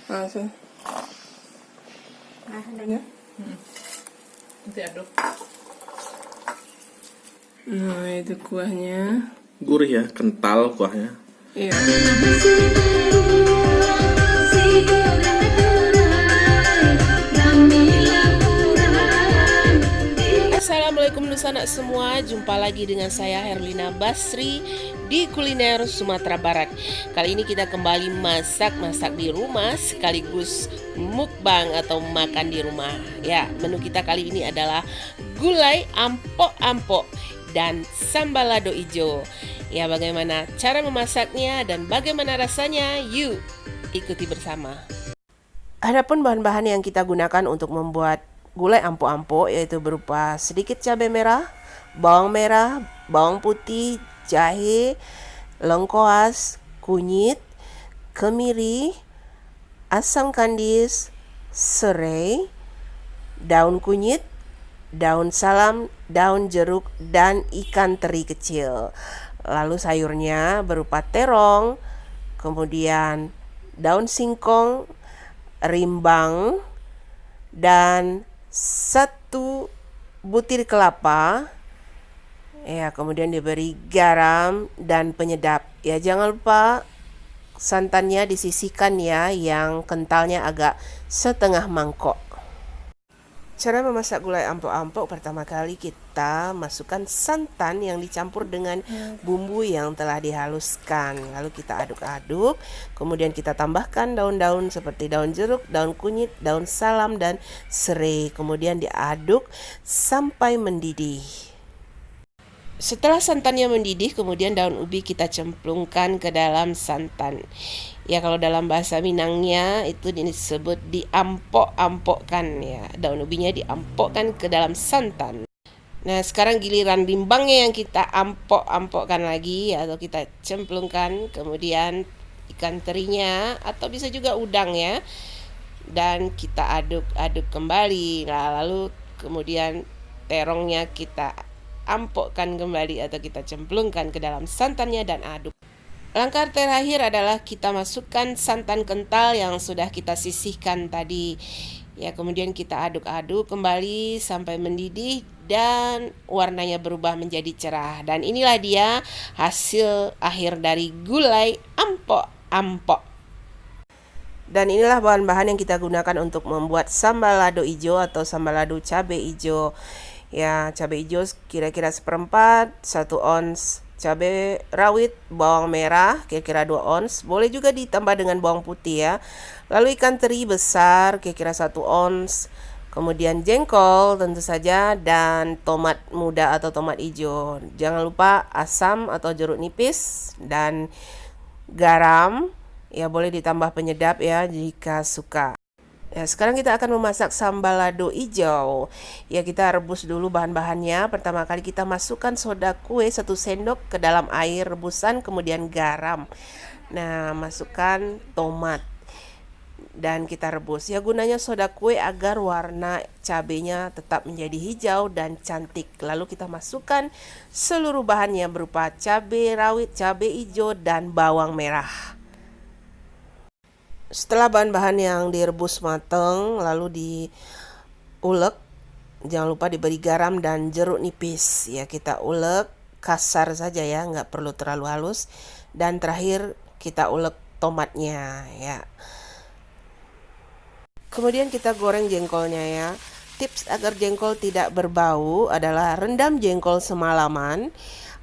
Langsung. Ya. Nanti aduk. Nah, itu kuahnya. Gurih ya, kental kuahnya. Iya. Assalamualaikum Nusana semua, jumpa lagi dengan saya Herlina Basri di Kuliner Sumatera Barat. Kali ini kita kembali masak di rumah sekaligus mukbang atau makan di rumah. Ya, menu kita kali ini adalah gulai ampok-ampok dan sambal lado ijo. Ya, bagaimana cara memasaknya dan bagaimana rasanya? Yuk, ikuti bersama. Adapun bahan-bahan yang kita gunakan untuk membuat gulai ampok-ampok yaitu berupa sedikit cabai merah, bawang putih, jahe, lengkoas, kunyit, kemiri, asam kandis, serai, daun kunyit, daun salam, daun jeruk, dan ikan teri kecil. Lalu sayurnya berupa terong, kemudian daun singkong, rimbang, dan 1 butir kelapa. Ya, kemudian diberi garam dan penyedap. Ya, jangan lupa santannya disisihkan ya, yang kentalnya agak setengah mangkok. Cara memasak gulai ampok-ampok, pertama kali kita masukkan santan yang dicampur dengan bumbu yang telah dihaluskan. Lalu kita aduk-aduk, kemudian kita tambahkan daun-daun seperti daun jeruk, daun kunyit, daun salam, dan serai. Kemudian diaduk sampai mendidih. Setelah santannya mendidih, kemudian daun ubi kita cemplungkan ke dalam santan. Ya, kalau dalam bahasa Minangnya itu disebut diampok-ampokkan ya. Daun ubinya diampokkan ke dalam santan. Nah, sekarang giliran rimbangnya yang kita ampok-ampokkan lagi atau kita cemplungkan. Kemudian ikan terinya atau bisa juga udang ya. Dan kita aduk-aduk kembali. Nah, lalu kemudian terongnya kita ampokkan kembali atau kita cemplungkan ke dalam santannya dan aduk. Langkah terakhir adalah kita masukkan santan kental yang sudah kita sisihkan tadi. Ya, kemudian kita aduk-aduk kembali sampai mendidih dan warnanya berubah menjadi cerah. Dan inilah dia hasil akhir dari gulai ampok-ampok. Dan inilah bahan-bahan yang kita gunakan untuk membuat sambal lado ijo atau sambal lado cabai ijo. Ya, cabai hijau kira-kira 1/4, 1 ons cabai rawit, bawang merah kira-kira 2 ons, boleh juga ditambah dengan bawang putih ya. Lalu ikan teri besar kira-kira 1 ons, kemudian jengkol tentu saja, dan tomat muda atau tomat hijau. Jangan lupa asam atau jeruk nipis dan garam, ya boleh ditambah penyedap ya jika suka. Ya, sekarang kita akan memasak sambal lado hijau. Ya, kita rebus dulu bahan-bahannya. Pertama kali kita masukkan soda kue 1 sendok ke dalam air rebusan, kemudian garam. Nah, masukkan tomat dan kita rebus. Ya, gunanya soda kue agar warna cabenya tetap menjadi hijau dan cantik. Lalu kita masukkan seluruh bahannya berupa cabai rawit, cabai hijau, dan bawang merah. Setelah bahan-bahan yang direbus matang lalu diulek, jangan lupa diberi garam dan jeruk nipis. Ya, kita ulek kasar saja ya, nggak perlu terlalu halus. Dan terakhir kita ulek tomatnya ya. Kemudian kita goreng jengkolnya ya. Tips agar jengkol tidak berbau adalah rendam jengkol semalaman,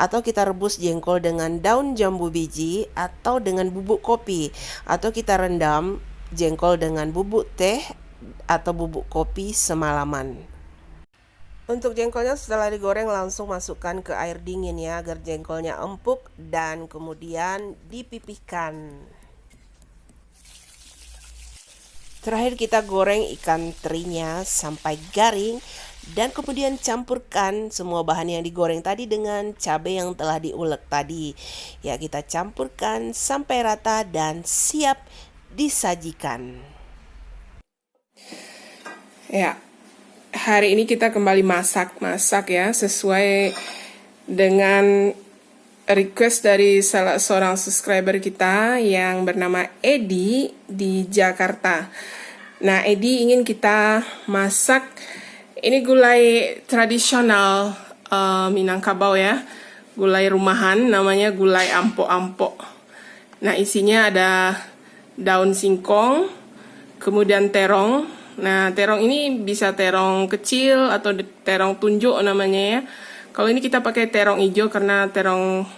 atau kita rebus jengkol dengan daun jambu biji atau dengan bubuk kopi, atau kita rendam jengkol dengan bubuk teh atau bubuk kopi semalaman. Untuk jengkolnya setelah digoreng langsung masukkan ke air dingin ya, agar jengkolnya empuk dan kemudian dipipihkan. Terakhir kita goreng ikan terinya sampai garing. Dan kemudian campurkan semua bahan yang digoreng tadi dengan cabai yang telah diulek tadi. Ya, kita campurkan sampai rata dan siap disajikan. Ya, hari ini kita kembali masak ya, sesuai dengan request dari salah seorang subscriber kita yang bernama Edi di Jakarta. Nah, Edi ingin kita masak ini gulai tradisional Minangkabau ya. Gulai rumahan namanya gulai ampo-ampo. Nah, isinya ada daun singkong, kemudian terong. Nah, terong ini bisa terong kecil atau terong tunjuk namanya ya. Kalau ini kita pakai terong hijau karena terong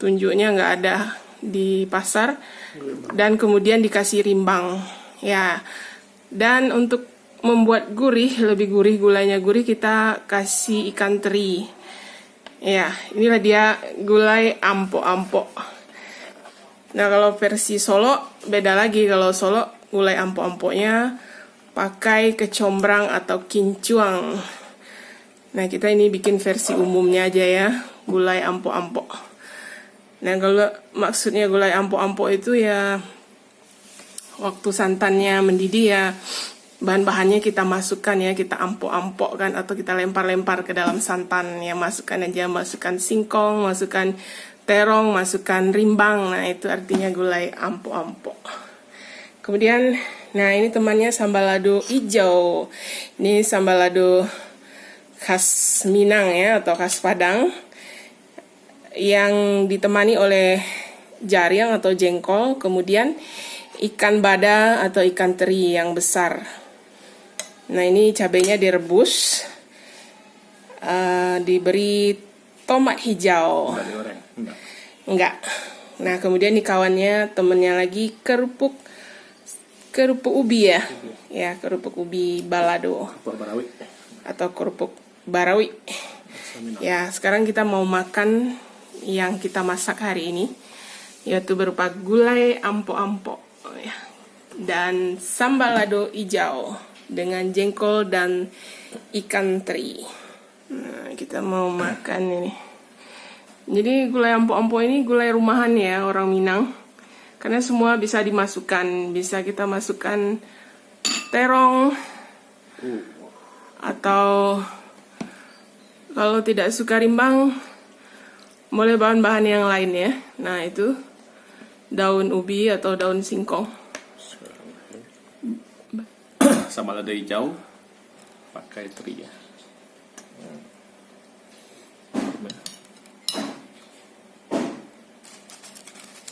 tunjuknya nggak ada di pasar. Dan kemudian dikasih rimbang. Ya. Dan untuk membuat gurih, lebih gurih, gulainya gurih, kita kasih ikan teri. Ya, inilah dia gulai ampo-ampo. Nah, kalau versi Solo beda lagi. Kalau Solo gulai ampo-amponya pakai kecombrang atau kincuang. Nah, kita ini bikin versi umumnya aja ya, gulai ampo-ampo. Nah, kalau maksudnya gulai ampo-ampo itu ya waktu santannya mendidih ya, bahan-bahannya kita masukkan ya, kita ampo-ampo kan, atau kita lempar-lempar ke dalam santan ya, masukkan aja, masukkan singkong, masukkan terong, masukkan rimbang. Nah, itu artinya gulai ampo-ampo. Kemudian, nah ini temannya sambal lado hijau. Ini sambal lado khas Minang ya, atau khas Padang, yang ditemani oleh jariang atau jengkol, kemudian ikan bada atau ikan teri yang besar. Nah, ini cabenya direbus, diberi tomat hijau. Enggak. Nah, kemudian di kawannya temennya lagi kerupuk ubi ya. Ya, kerupuk ubi balado. Atau kerupuk barawi. Ya, sekarang kita mau makan yang kita masak hari ini, yaitu berupa gulai ampo-ampo ya, dan sambal lado hijau dengan jengkol dan ikan teri. Nah, kita mau makan ini. Jadi gulai ampo-ampo ini gulai rumahan ya orang Minang. Karena semua bisa dimasukkan, bisa kita masukkan terong, atau kalau tidak suka rimbang, boleh bahan-bahan yang lain ya. Nah, itu daun ubi atau daun singkong. Sambal lado hijau pakai teri ya.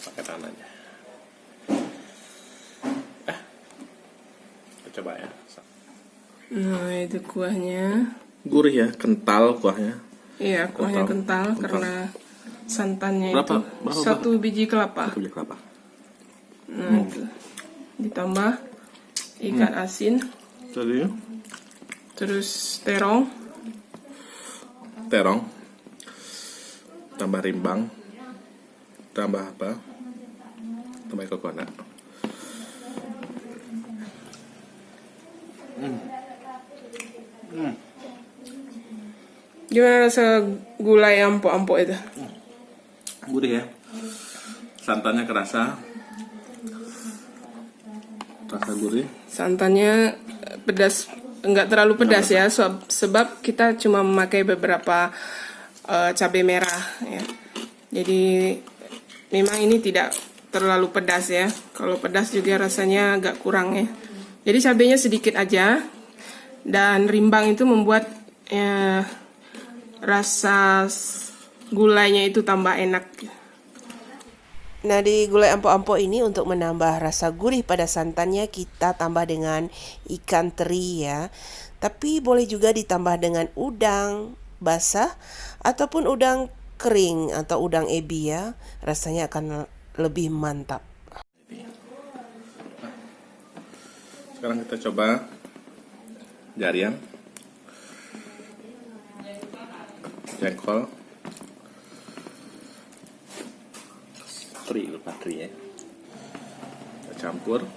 Pakai tangan aja. Coba ya. Nah, itu kuahnya. Gurih ya, kental kuahnya. Iya, kuahnya kental karena santannya berapa? itu 1 biji kelapa. 1 biji kelapa. Nah, itu ditambah ikan asin. Jadi Terus terong. Tambah rimbang. Tambah apa? Tambah coconut. Gimana rasa gulai ampo-ampo itu? Gurih ya. Santannya kerasa. Rasa gurih. Santannya pedas, enggak terlalu pedas ya, sebab kita cuma memakai beberapa cabai merah ya. Jadi memang ini tidak terlalu pedas ya. Kalau pedas juga rasanya agak kurang ya. Jadi cabainya sedikit aja, dan rimbang itu membuat rasa gulainya itu tambah enak. Nah, di gulai ampo-ampo ini untuk menambah rasa gurih pada santannya kita tambah dengan ikan teri ya. Tapi boleh juga ditambah dengan udang basah ataupun udang kering atau udang ebi ya. Rasanya akan lebih mantap. Sekarang kita coba jarian, jengkol, teri ya. Kita campur.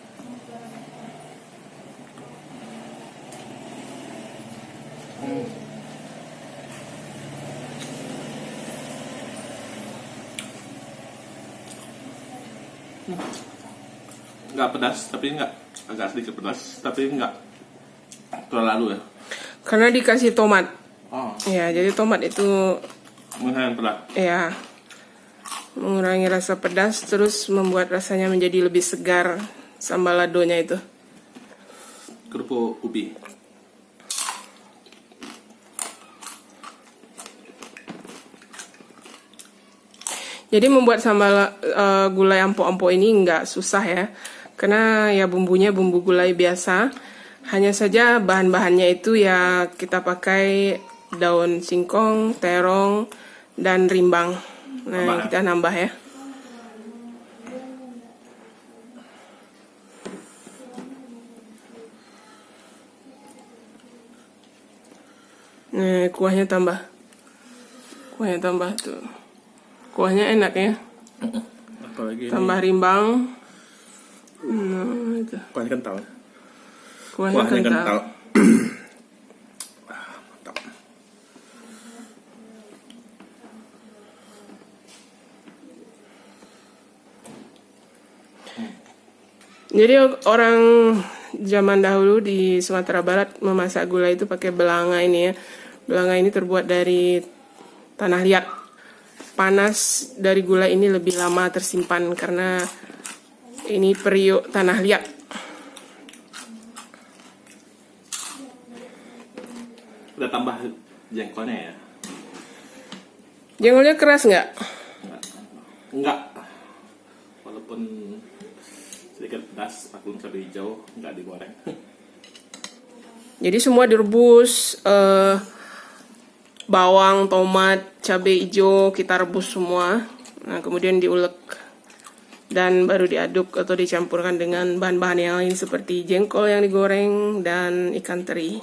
Nggak pedas, tapi nggak, agak sedikit pedas, tapi nggak terlalu ya. Karena dikasih tomat. Oh, Ya, jadi tomat itu menghalang pedas. ya mengurangi rasa pedas, terus membuat rasanya menjadi lebih segar sambal ladonya itu. Kerupuk ubi. Jadi membuat sambal gulai ampo-ampo ini nggak susah ya, karena ya bumbunya bumbu gulai biasa. Hanya saja bahan-bahannya itu ya kita pakai daun singkong, terong, dan rimbang. Nah, kita nambah ya. Nah, kuahnya tambah tuh. Kuahnya enak ya. Apalagi Tambah rimbang. Nah, itu. kuahnya kental. Kuahnya kental. Mantap. Jadi orang zaman dahulu di Sumatera Barat memasak gulai itu pakai belanga ini ya. Belanga ini terbuat dari tanah liat. Panas dari gulai ini lebih lama tersimpan karena ini periuk tanah liat. Udah tambah jengkolnya ya? Jengkolnya keras nggak? Enggak. Walaupun sedikit pedas, pakai cabai hijau, enggak digoreng. Jadi semua direbus, bawang, tomat, cabai hijau kita rebus semua. Nah, kemudian diulek dan baru diaduk atau dicampurkan dengan bahan-bahan yang lain seperti jengkol yang digoreng dan ikan teri.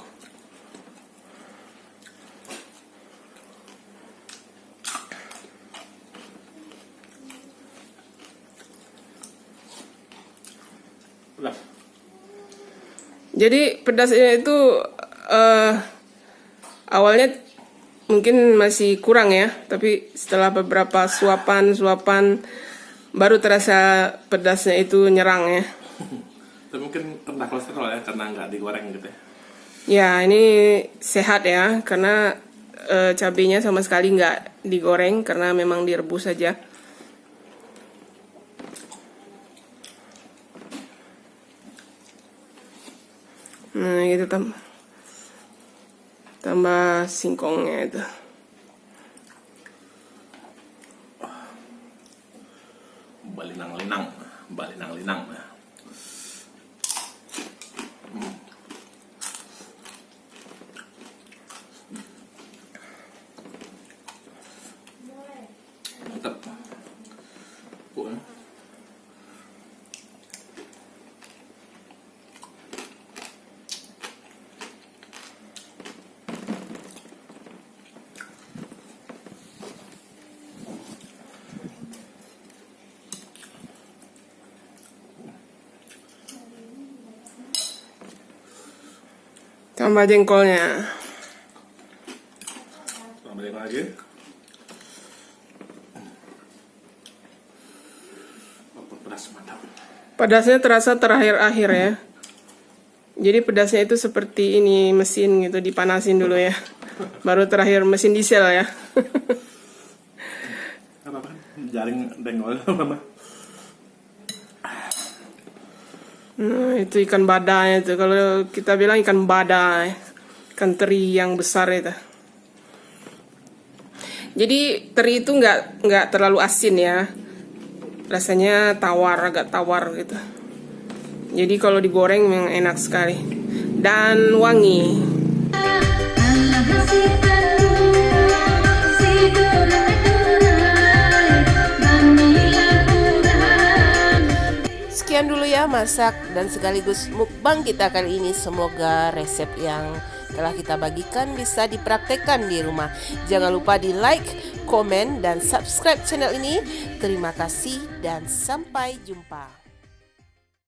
Pedas. Jadi pedasnya itu awalnya mungkin masih kurang ya, tapi setelah beberapa suapan baru terasa pedasnya itu nyerang ya. Tapi mungkin rendah kolesterol ya, karena nggak digoreng gitu ya. Ya ini sehat ya, karena cabenya sama sekali nggak digoreng karena memang direbus saja. Nah gitu tambah singkongnya itu. Balinang-linang. Mantap. Tambah jengkolnya. Tambahin lagi. Pedas mantap. Pedasnya terasa terakhir-akhir ya. Jadi pedasnya itu seperti ini mesin gitu, dipanasin dulu ya. Baru terakhir mesin diesel ya. Apa kan? Jaring dengkol apa? Nah, itu ikan badai itu. Kalau kita bilang ikan badai, ikan teri yang besar itu. Jadi teri itu nggak terlalu asin ya. Rasanya agak tawar gitu. Jadi kalau digoreng memang enak sekali dan wangi. Sekian dulu ya masak dan sekaligus mukbang kita kali ini. Semoga resep yang telah kita bagikan bisa dipraktekkan di rumah. Jangan lupa di like, komen, dan subscribe channel ini. Terima kasih dan sampai jumpa.